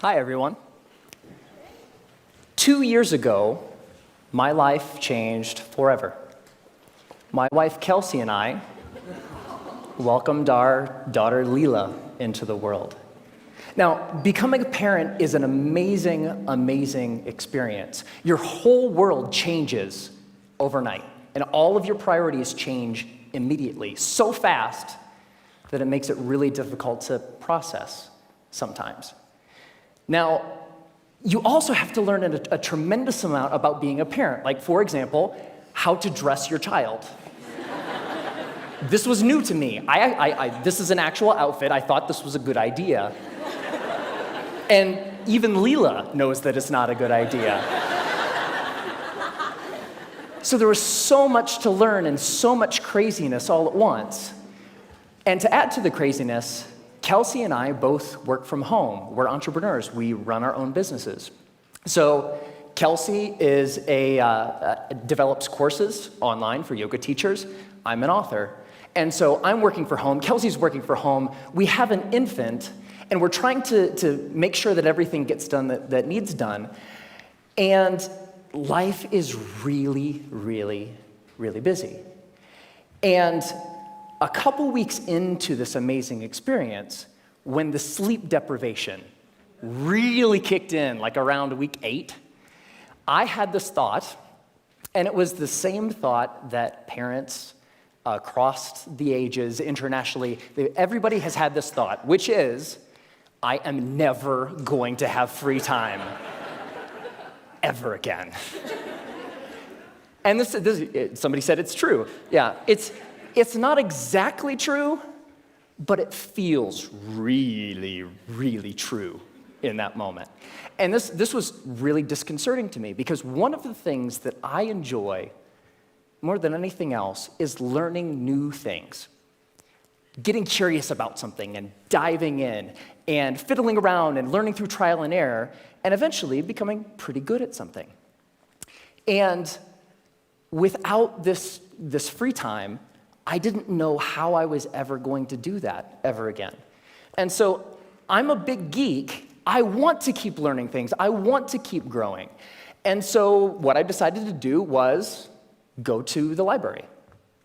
Hi, everyone. 2 years ago, my life changed forever. My wife, Kelsey, and I welcomed our daughter, Leela, into the world. Now, becoming a parent is an amazing, amazing experience. Your whole world changes overnight, and all of your priorities change immediately, so fast that it makes it really difficult to process sometimes. Now, you also have to learn a tremendous amount about being a parent. Like, for example, how to dress your child. This was new to me. This is an actual outfit. I thought this was a good idea. And even Leela knows that it's not a good idea. So there was so much to learn and so much craziness all at once. And to add to the craziness, Kelsey and I both work from home. We're entrepreneurs. We run our own businesses. So Kelsey develops courses online for yoga teachers. I'm an author. And so I'm working from home. Kelsey's working from home. We have an infant, and we're trying to make sure that everything gets done that needs done. And life is really, really, really busy. And a couple weeks into this amazing experience, when the sleep deprivation really kicked in, like around week 8, I had this thought, and it was the same thought that parents across the ages, internationally, everybody has had this thought, which is, I am never going to have free time ever again. And somebody said it's true. Yeah, it's not exactly true, but it feels really, really true in that moment. And this was really disconcerting to me, because one of the things that I enjoy more than anything else is learning new things. Getting curious about something and diving in and fiddling around and learning through trial and error and eventually becoming pretty good at something. And without this free time, I didn't know how I was ever going to do that ever again. And so I'm a big geek. I want to keep learning things. I want to keep growing. And so what I decided to do was go to the library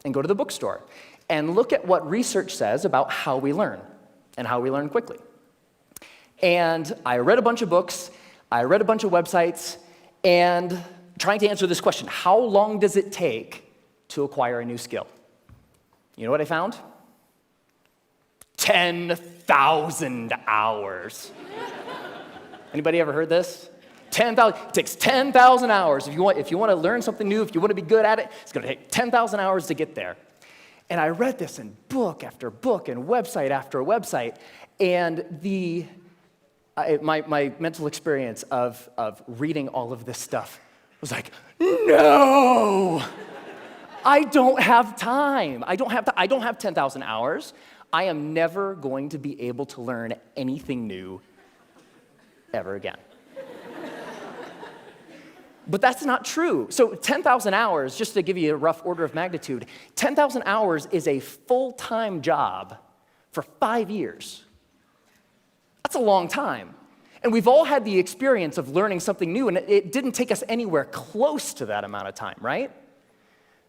and go to the bookstore and look at what research says about how we learn and how we learn quickly. And I read a bunch of books, I read a bunch of websites, and trying to answer this question: how long does it take to acquire a new skill? You know what I found? 10,000 hours. Anybody ever heard this? 10,000. It takes 10,000 hours. If you want to learn something new, if you want to be good at it, it's going to take 10,000 hours to get there. And I read this in book after book and website after website, and my mental experience of reading all of this stuff was like, no! I don't have time. I don't have 10,000 hours. I am never going to be able to learn anything new ever again. But that's not true. So 10,000 hours, just to give you a rough order of magnitude, 10,000 hours is a full-time job for 5 years. That's a long time. And we've all had the experience of learning something new, and it didn't take us anywhere close to that amount of time, right?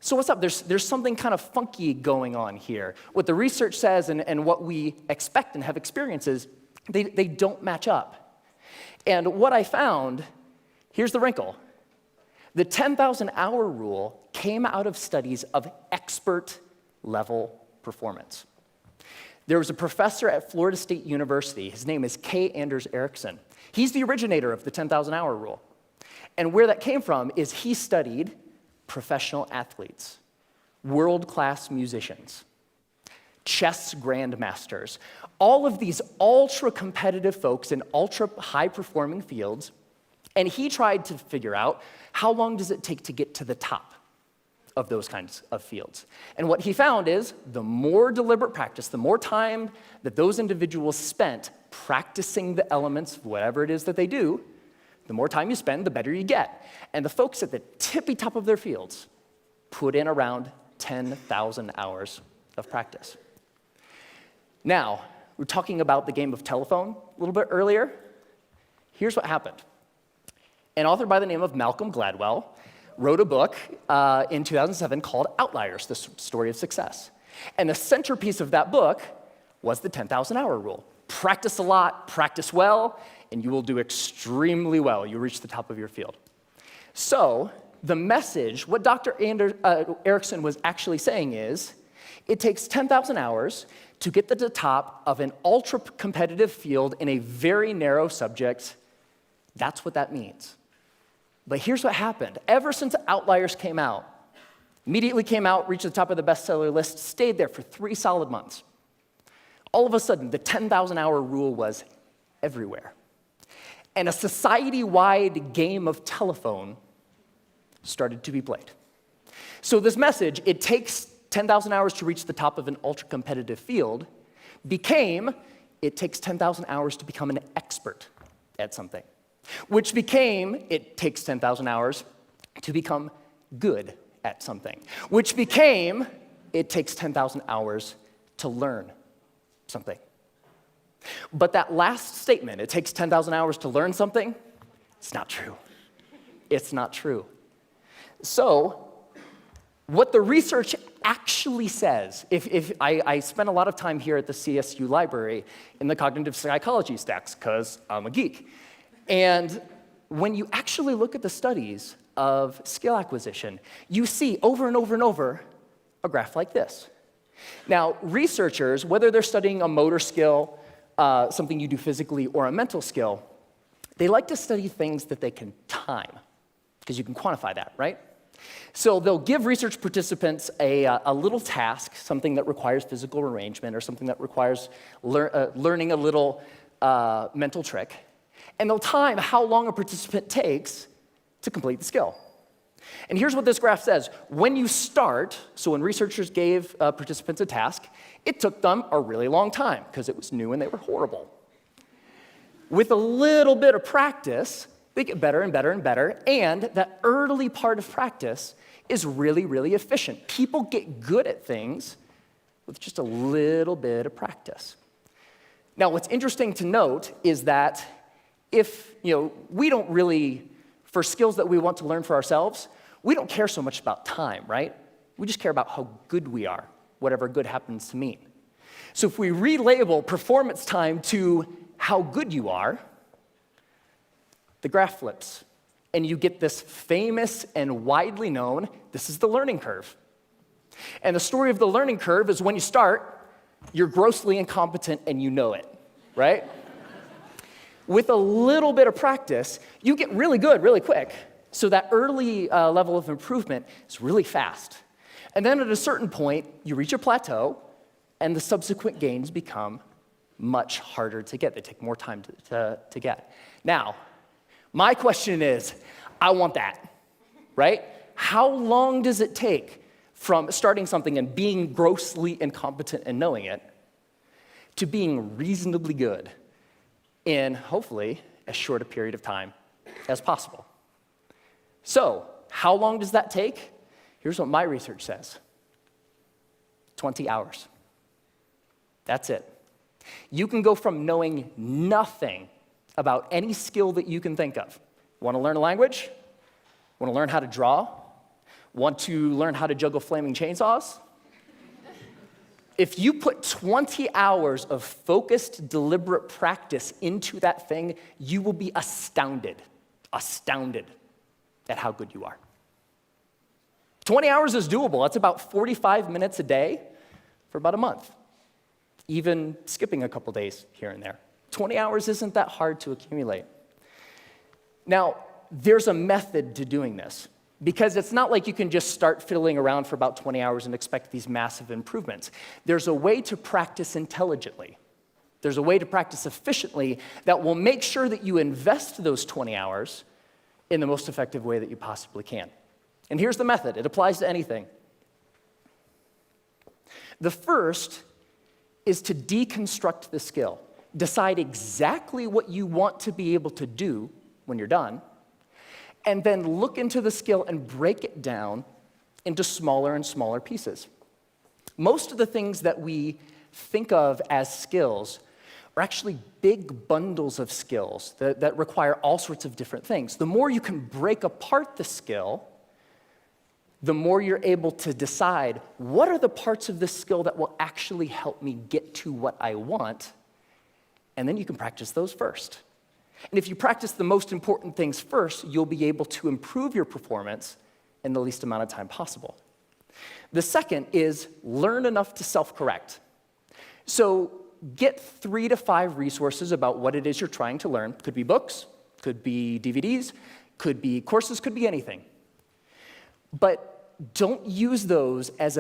So what's up? There's something kind of funky going on here. What the research says and what we expect and have experiences, they don't match up. And what I found, here's the wrinkle. The 10,000 hour rule came out of studies of expert level performance. There was a professor at Florida State University. His name is K. Anders Ericsson. He's the originator of the 10,000 hour rule. And where that came from is he studied professional athletes, world-class musicians, chess grandmasters, all of these ultra-competitive folks in ultra-high-performing fields, and he tried to figure out how long does it take to get to the top of those kinds of fields. And what he found is the more deliberate practice, the more time that those individuals spent practicing the elements of whatever it is that they do, the more time you spend, the better you get. And the folks at the tippy top of their fields put in around 10,000 hours of practice. Now, we were talking about the game of telephone a little bit earlier. here's what happened. An author by the name of Malcolm Gladwell wrote a book in 2007 called Outliers, the Story of Success. And the centerpiece of that book was the 10,000 hour rule. Practice a lot, practice well, and you will do extremely well. You'll reach the top of your field. So the message, what Dr. Erickson was actually saying is, it takes 10,000 hours to get to the top of an ultra-competitive field in a very narrow subject. That's what that means. But here's what happened. Ever since Outliers came out, immediately came out, reached the top of the bestseller list, stayed there for 3 solid months. All of a sudden, the 10,000 hour rule was everywhere. And a society-wide game of telephone started to be played. So this message, it takes 10,000 hours to reach the top of an ultra-competitive field, became, it takes 10,000 hours to become an expert at something. Which became, it takes 10,000 hours to become good at something. Which became, it takes 10,000 hours to learn something. But that last statement, it takes 10,000 hours to learn something, it's not true. It's not true. So, what the research actually says, if I spent a lot of time here at the CSU library in the cognitive psychology stacks, because I'm a geek. And when you actually look at the studies of skill acquisition, you see over and over and over a graph like this. Now, researchers, whether they're studying a motor skill, something you do physically, or a mental skill, they like to study things that they can time, because you can quantify that, right? So they'll give research participants a little task, something that requires physical arrangement or something that requires learning a little mental trick, and they'll time how long a participant takes to complete the skill. And here's what this graph says. When you start, so when researchers gave participants a task, it took them a really long time because it was new and they were horrible. With a little bit of practice, they get better and better and better, and that early part of practice is really, really efficient. People get good at things with just a little bit of practice. Now, what's interesting to note is that if, we don't really, for skills that we want to learn for ourselves, we don't care so much about time, right? We just care about how good we are, whatever good happens to mean. So if we relabel performance time to how good you are, the graph flips, and you get this famous and widely known, this is the learning curve. And the story of the learning curve is when you start, you're grossly incompetent and you know it, right? With a little bit of practice, you get really good really quick. So that early level of improvement is really fast. And then at a certain point, you reach a plateau, and the subsequent gains become much harder to get. They take more time to get. Now, my question is, I want that, right? How long does it take from starting something and being grossly incompetent and knowing it to being reasonably good in, hopefully, as short a period of time as possible? So, how long does that take? Here's what my research says. 20 hours. That's it. You can go from knowing nothing about any skill that you can think of. Want to learn a language? Want to learn how to draw? Want to learn how to juggle flaming chainsaws? If you put 20 hours of focused, deliberate practice into that thing, you will be astounded at how good you are. 20 hours is doable. That's about 45 minutes a day for about a month, even skipping a couple days here and there. 20 hours isn't that hard to accumulate. Now, there's a method to doing this, because it's not like you can just start fiddling around for about 20 hours and expect these massive improvements. There's a way to practice intelligently. There's a way to practice efficiently that will make sure that you invest those 20 hours in the most effective way that you possibly can. And here's the method. It applies to anything. The first is to deconstruct the skill. Decide exactly what you want to be able to do when you're done, and then look into the skill and break it down into smaller and smaller pieces. Most of the things that we think of as skills are actually big bundles of skills that require all sorts of different things. The more you can break apart the skill, the more you're able to decide what are the parts of this skill that will actually help me get to what I want, and then you can practice those first. And if you practice the most important things first, you'll be able to improve your performance in the least amount of time possible. The second is learn enough to self-correct. So get 3 to 5 resources about what it is you're trying to learn. Could be books, could be DVDs, could be courses, could be anything. But don't use those as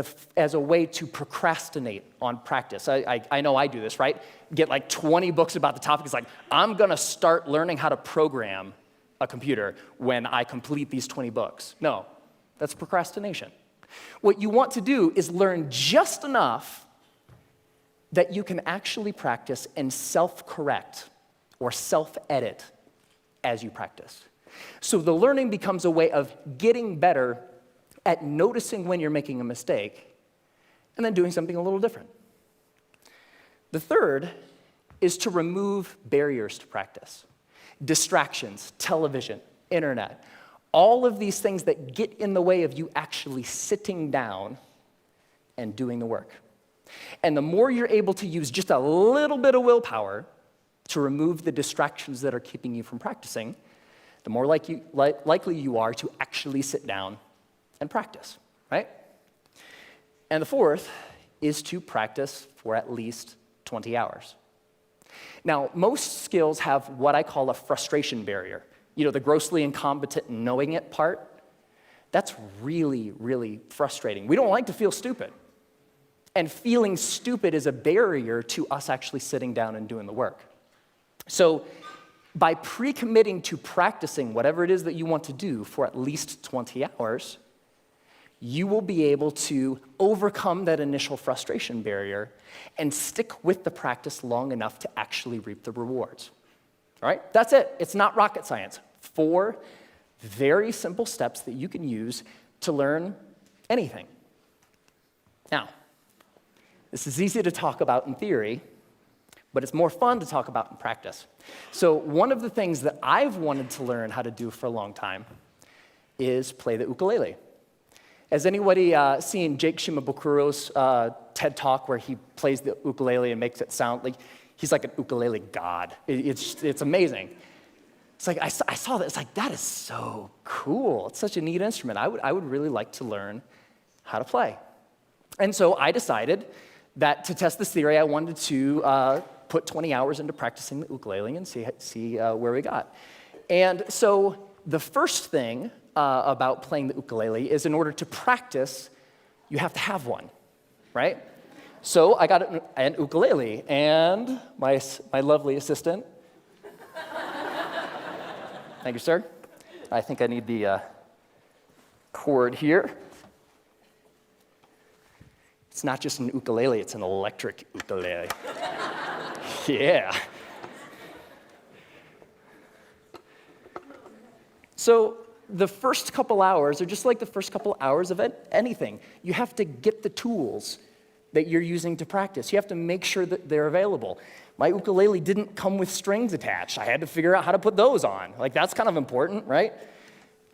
a way to procrastinate on practice. I know I do this, right? Get like 20 books about the topic. It's like, I'm gonna start learning how to program a computer when I complete these 20 books. No, that's procrastination. What you want to do is learn just enough that you can actually practice and self-correct or self-edit as you practice. So the learning becomes a way of getting better at noticing when you're making a mistake and then doing something a little different. The third is to remove barriers to practice. Distractions, television, internet, all of these things that get in the way of you actually sitting down and doing the work. And the more you're able to use just a little bit of willpower to remove the distractions that are keeping you from practicing, the more likely you are to actually sit down and practice, right? And the fourth is to practice for at least 20 hours. Now, most skills have what I call a frustration barrier. You know, the grossly incompetent knowing it part. That's really, really frustrating. We don't like to feel stupid. And feeling stupid is a barrier to us actually sitting down and doing the work. So by pre-committing to practicing whatever it is that you want to do for at least 20 hours, you will be able to overcome that initial frustration barrier and stick with the practice long enough to actually reap the rewards. All right? That's it. It's not rocket science. 4 very simple steps that you can use to learn anything. Now, this is easy to talk about in theory, but it's more fun to talk about in practice. So one of the things that I've wanted to learn how to do for a long time is play the ukulele. Has anybody seen Jake Shimabukuro's TED Talk where he plays the ukulele and makes it sound like he's like an ukulele god? It's amazing. It's like, I saw that, it's like, that is so cool. It's such a neat instrument. I would really like to learn how to play. And so I decided that to test this theory, I wanted to put 20 hours into practicing the ukulele and see where we got. And so the first thing about playing the ukulele is in order to practice, you have to have one, right? So I got an ukulele, and my lovely assistant, thank you, sir. I think I need the cord here. It's not just an ukulele, it's an electric ukulele. Yeah. So the first couple hours are just like the first couple hours of anything. You have to get the tools that you're using to practice. You have to make sure that they're available. My ukulele didn't come with strings attached. I had to figure out how to put those on. Like, that's kind of important, right?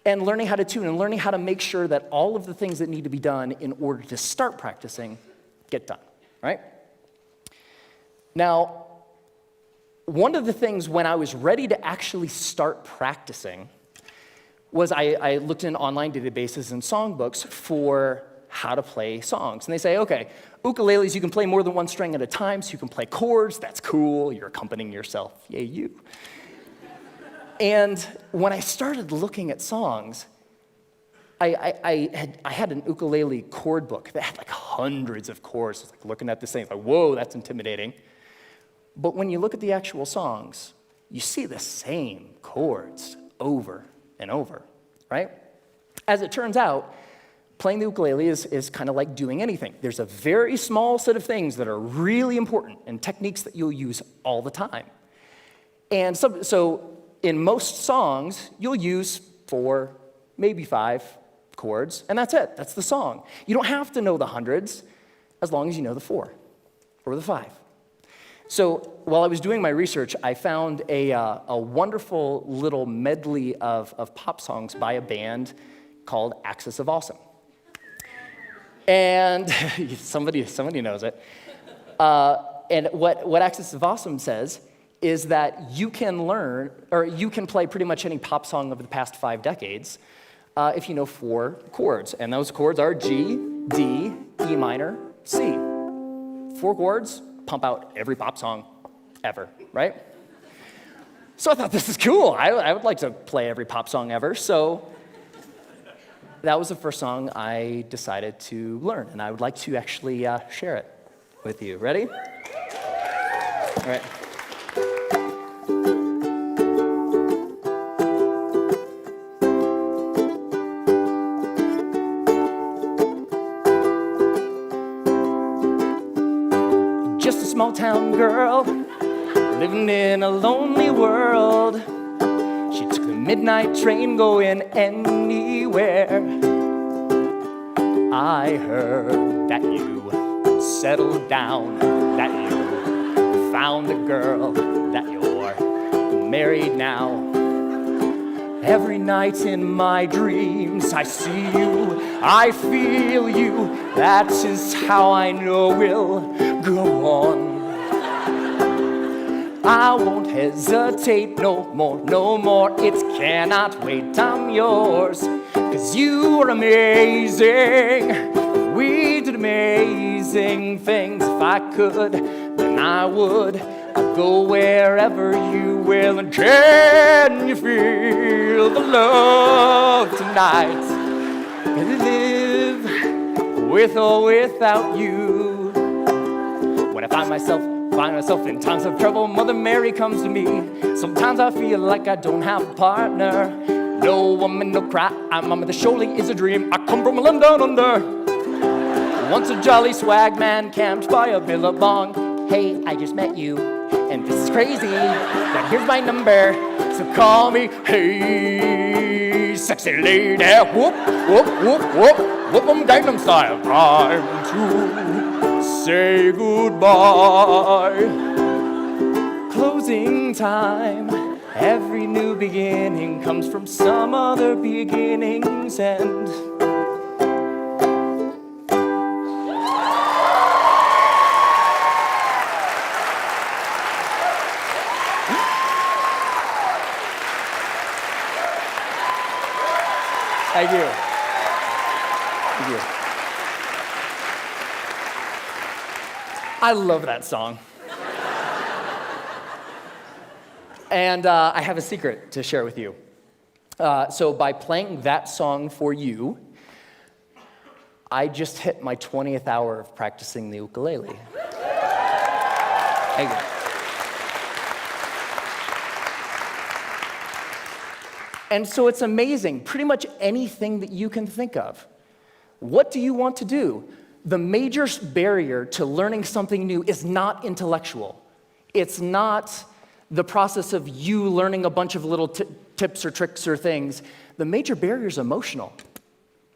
And learning how to tune and learning how to make sure that all of the things that need to be done in order to start practicing get done, right? Now, one of the things when I was ready to actually start practicing was I looked in online databases and songbooks for how to play songs. And they say, okay, ukuleles, you can play more than one string at a time, so you can play chords. That's cool. You're accompanying yourself. Yay, you. And when I started looking at songs, I had an ukulele chord book that had like hundreds of chords. I was like looking at this thing, like, whoa, that's intimidating. But when you look at the actual songs, you see the same chords over and over, right? As it turns out, playing the ukulele is kind of like doing anything. There's a very small set of things that are really important and techniques that you'll use all the time. And so in most songs, you'll use 4, maybe 5 chords, and that's it. That's the song. You don't have to know the hundreds as long as you know the 4 or the 5. So while I was doing my research, I found a wonderful little medley of pop songs by a band called Axis of Awesome. And somebody knows it. And what Axis of Awesome says is that you can learn, or you can play pretty much any pop song of the past 5 decades if you know 4 chords. And those chords are G, D, E minor, C. 4 chords, pump out every pop song ever, right? So I thought, this is cool. I would like to play every pop song ever. So that was the first song I decided to learn, and I would like to actually share it with you. Ready? All right. Just a small town girl living in a lonely world. She took the midnight train going anywhere. I heard that you settled down, that you found a girl, that you're married now. Every night in my dreams I see you, I feel you. That is how I know we'll go on. I won't hesitate no more, no more. It cannot wait, I'm yours. 'Cause you are amazing. We did amazing things. If I could, then I would. I'd go wherever you will. And can you feel the love tonight? Can I live with or without you? When I find myself in times of trouble, Mother Mary comes to me. Sometimes I feel like I don't have a partner. No woman, no cry, Mama, this surely is a dream. I come from a land down under. Once a jolly swag man camped by a billabong. Hey, I just met you, and this is crazy. Now here's my number, so call me. Hey, sexy lady, whoop, whoop, whoop, whoop, whoop 'em Gangnam Style. Time to say goodbye. Closing time. Every new beginning comes from some other beginning's end. Thank you. Thank you. I love that song. And I have a secret to share with you. So by playing that song for you, I just hit my 20th hour of practicing the ukulele. Thank you. And so it's amazing, pretty much anything that you can think of. What do you want to do? The major barrier to learning something new is not intellectual. It's not the process of you learning a bunch of little tips or tricks or things. The major barrier is emotional.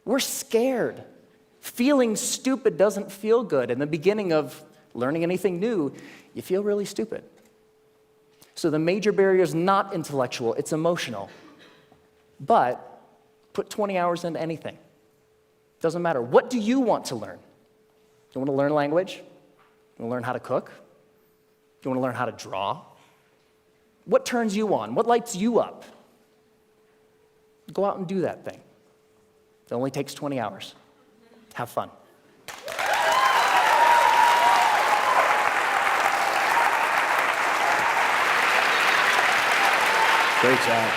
We're scared. Feeling stupid doesn't feel good. In the beginning of learning anything new, you feel really stupid. So the major barrier is not intellectual, it's emotional. But put 20 hours into anything. Doesn't matter. What do you want to learn? You want to learn language? You want to learn how to cook? You want to learn how to draw? What turns you on? What lights you up? Go out and do that thing. It only takes 20 hours. Have fun. Great job.